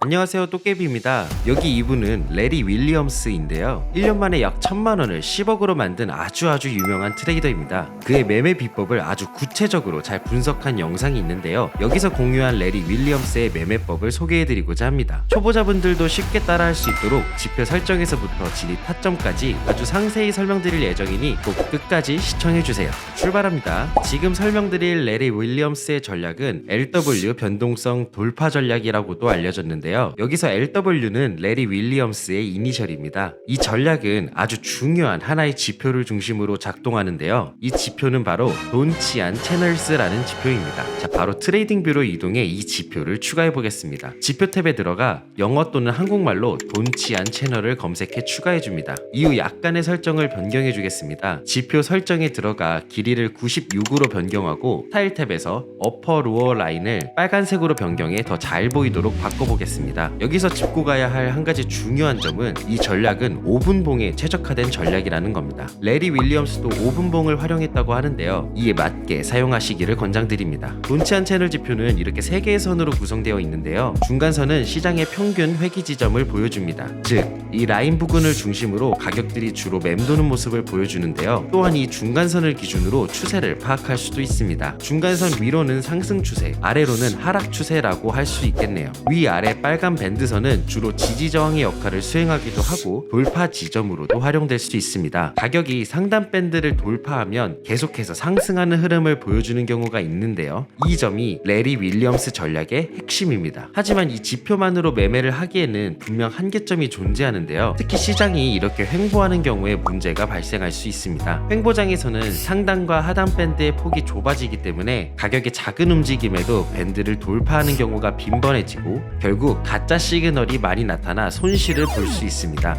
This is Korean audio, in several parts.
안녕하세요, 또깨비입니다. 여기 이분은 레리 윌리엄스인데요. 1년 만에 약 1000만원을 10억으로 만든 아주 유명한 트레이더입니다. 그의 매매 비법을 아주 구체적으로 잘 분석한 영상이 있는데요. 여기서 공유한 레리 윌리엄스의 매매법을 소개해드리고자 합니다. 초보자분들도 쉽게 따라할 수 있도록 지표 설정에서부터 진입 타점까지 아주 상세히 설명드릴 예정이니 꼭 끝까지 시청해주세요. 출발합니다. 지금 설명드릴 레리 윌리엄스의 전략은 LW 변동성 돌파 전략이라고도 알려졌는데요. 여기서 LW는 레리 윌리엄스의 이니셜입니다. 이 전략은 아주 중요한 하나의 지표를 중심으로 작동하는데요. 이 지표는 바로 돈치안 채널스라는 지표입니다. 자, 바로 트레이딩 뷰로 이동해 이 지표를 추가해 보겠습니다. 지표 탭에 들어가 영어 또는 한국말로 돈치안 채널을 검색해 추가해 줍니다. 이후 약간의 설정을 변경해 주겠습니다. 지표 설정에 들어가 길이를 96으로 변경하고 스타일 탭에서 어퍼 로어 라인을 빨간색으로 변경해 더 잘 보이도록 바꿔보겠습니다. 여기서 짚고 가야 할 한 가지 중요한 점은 이 전략은 5분봉에 최적화된 전략이라는 겁니다. 레리 윌리엄스도 5분봉을 활용했다고 하는데요. 이에 맞게 사용하시기를 권장드립니다. 돈치안 채널 지표는 이렇게 3개의 선으로 구성되어 있는데요. 중간선은 시장의 평균 회귀 지점을 보여줍니다. 즉, 이 라인 부근을 중심으로 가격들이 주로 맴도는 모습을 보여주는데요. 또한 이 중간선을 기준으로 추세를 파악할 수도 있습니다. 중간선 위로는 상승 추세, 아래로는 하락 추세라고 할 수 있겠네요. 위아래 빨간 밴드선은 주로 지지 저항의 역할을 수행하기도 하고 돌파 지점으로도 활용될 수 있습니다. 가격이 상단 밴드를 돌파하면 계속해서 상승하는 흐름을 보여주는 경우가 있는데요. 이 점이 레리 윌리엄스 전략의 핵심입니다. 하지만 이 지표만으로 매매를 하기에는 분명 한계점이 존재하는데요. 특히 시장이 이렇게 횡보하는 경우에 문제가 발생할 수 있습니다. 횡보장에서는 상단과 하단 밴드의 폭이 좁아지기 때문에 가격의 작은 움직임에도 밴드를 돌파하는 경우가 빈번해지고 결국 가짜 시그널이 많이 나타나 손실을 볼 수 있습니다.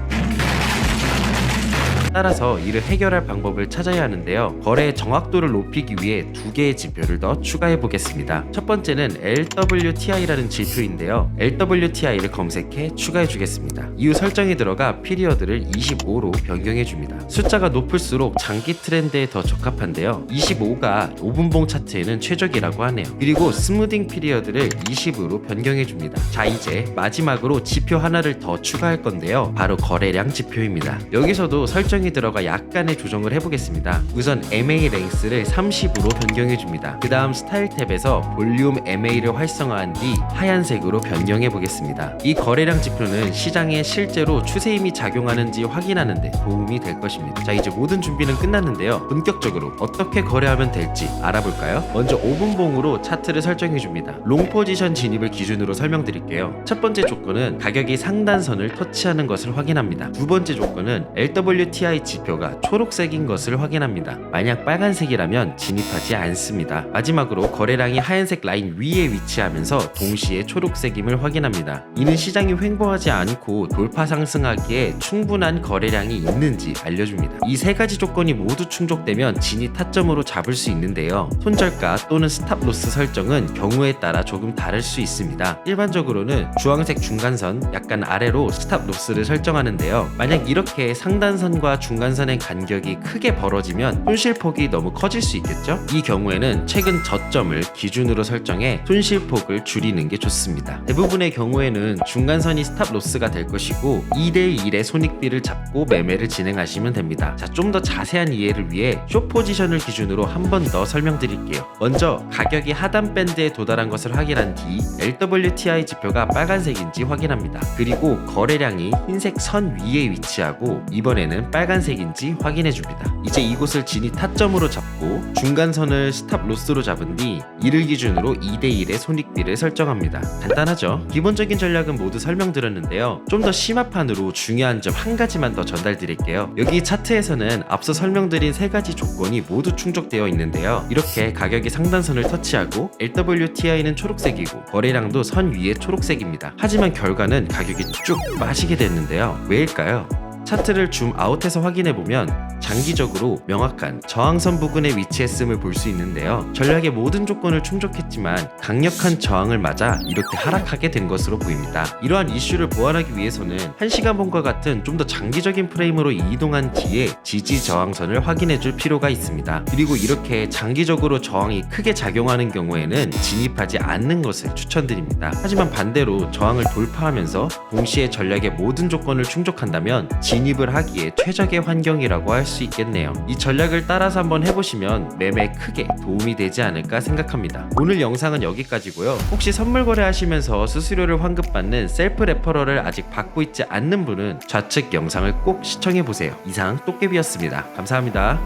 따라서 이를 해결할 방법을 찾아야 하는데요. 거래의 정확도를 높이기 위해 2개의 지표를 더 추가해 보겠습니다. 첫 번째는 LWTI라는 지표인데요. LWTI를 검색해 추가해 주겠습니다. 이후 설정에 들어가 피리어드를 25로 변경해 줍니다. 숫자가 높을수록 장기 트렌드에 더 적합한데요. 25가 5분봉 차트에는 최적이라고 하네요. 그리고 스무딩 피리어드를 20으로 변경해 줍니다. 자, 이제 마지막으로 지표 하나를 더 추가할 건데요. 바로 거래량 지표입니다. 여기서도 설정이 들어가 약간의 조정을 해보겠습니다. 우선 MA 랭스를 30으로 변경해 줍니다. 그 다음 스타일 탭에서 볼륨 MA를 활성화한 뒤 하얀색으로 변경해 보겠습니다. 이 거래량 지표는 시장에 실제로 추세힘이 작용하는지 확인하는 데 도움이 될 것입니다. 자, 이제 모든 준비는 끝났는데요. 본격적으로 어떻게 거래하면 될지 알아볼까요? 먼저 5분봉으로 차트를 설정해 줍니다. 롱 포지션 진입을 기준으로 설명드릴게요. 첫 번째 조건은 가격이 상단선을 터치하는 것을 확인합니다. 두 번째 조건은 LWTI 지표가 초록색인 것을 확인합니다. 만약 빨간색이라면 진입하지 않습니다. 마지막으로 거래량이 하얀색 라인 위에 위치하면서 동시에 초록색임을 확인합니다. 이는 시장이 횡보하지 않고 돌파 상승하기에 충분한 거래량이 있는지 알려줍니다. 이 3가지 조건이 모두 충족되면 진입 타점으로 잡을 수 있는데요. 손절가 또는 스탑로스 설정은 경우에 따라 조금 다를 수 있습니다. 일반적으로는 주황색 중간선 약간 아래로 스탑로스를 설정하는데요. 만약 이렇게 상단선과 중간선의 간격이 크게 벌어지면 손실폭이 너무 커질 수 있겠죠? 이 경우에는 최근 저점을 기준으로 설정해 손실폭을 줄이는 게 좋습니다. 대부분의 경우에는 중간선이 스탑로스가 될 것이고 2대1의 손익비를 잡고 매매를 진행하시면 됩니다. 자, 좀 더 자세한 이해를 위해 숏 포지션을 기준으로 한 번 더 설명드릴게요. 먼저 가격이 하단 밴드에 도달한 것을 확인한 뒤 LWTI 지표가 빨간색인지 확인합니다. 그리고 거래량이 흰색 선 위에 위치하고 이번에는 빨간색인지 확인해줍니다. 이제 이곳을 진입 타점으로 잡고 중간선을 스탑 로스로 잡은 뒤 이를 기준으로 2대1의 손익비를 설정합니다. 간단하죠? 기본적인 전략은 모두 설명드렸는데요. 좀 더 심화판으로 중요한 점 한 가지만 더 전달드릴게요. 여기 차트에서는 앞서 설명드린 3가지 조건이 모두 충족되어 있는데요. 이렇게 가격이 상단선을 터치하고 LWTI는 초록색이고 거래량도 선 위에 초록색입니다. 하지만 결과는 가격이 쭉 빠지게 됐는데요. 왜일까요? 차트를 줌 아웃해서 확인해보면 장기적으로 명확한 저항선 부근에 위치했음을 볼 수 있는데요. 전략의 모든 조건을 충족했지만 강력한 저항을 맞아 이렇게 하락하게 된 것으로 보입니다. 이러한 이슈를 보완하기 위해서는 1시간봉과 같은 좀 더 장기적인 프레임으로 이동한 뒤에 지지 저항선을 확인해줄 필요가 있습니다. 그리고 이렇게 장기적으로 저항이 크게 작용하는 경우에는 진입하지 않는 것을 추천드립니다. 하지만 반대로 저항을 돌파하면서 동시에 전략의 모든 조건을 충족한다면 진입을 하기에 최적의 환경이라고 할 수 있겠네요. 이 전략을 따라서 한번 해보시면 매매에 크게 도움이 되지 않을까 생각합니다. 오늘 영상은 여기까지고요. 혹시 선물 거래하시면서 수수료를 환급받는 셀프 레퍼럴을 아직 받고 있지 않는 분은 좌측 영상을 꼭 시청해보세요. 이상 또깨비였습니다. 감사합니다.